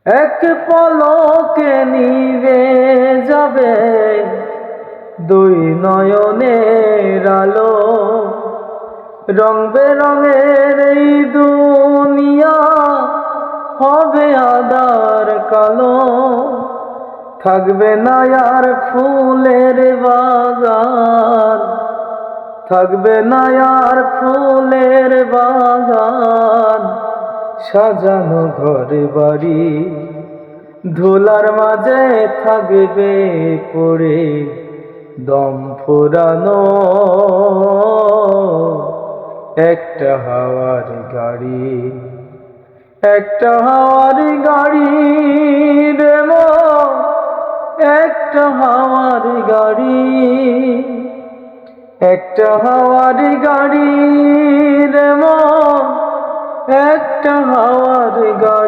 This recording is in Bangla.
এক পলকে নিভে যাবে দুই নয়নের আলো। রং বেরঙের এই দুনিয়া হবে আঁধার কালো। থাকবে না আর ফুলের বাগান, থাকবে না আর ফুলের বাগান, সাজানো ঘর বাড়ি। ধুলার মাঝে থাকবে পড়ে দম ফুরানো একটা হাওয়ার গাড়ি। একটা হাওয়ার গাড়ি রে মন, একটা হাওয়ার গাড়ি। একটা হাওয়ার গাড়ি রে মন, একটা হাওয়ার গাড়ি।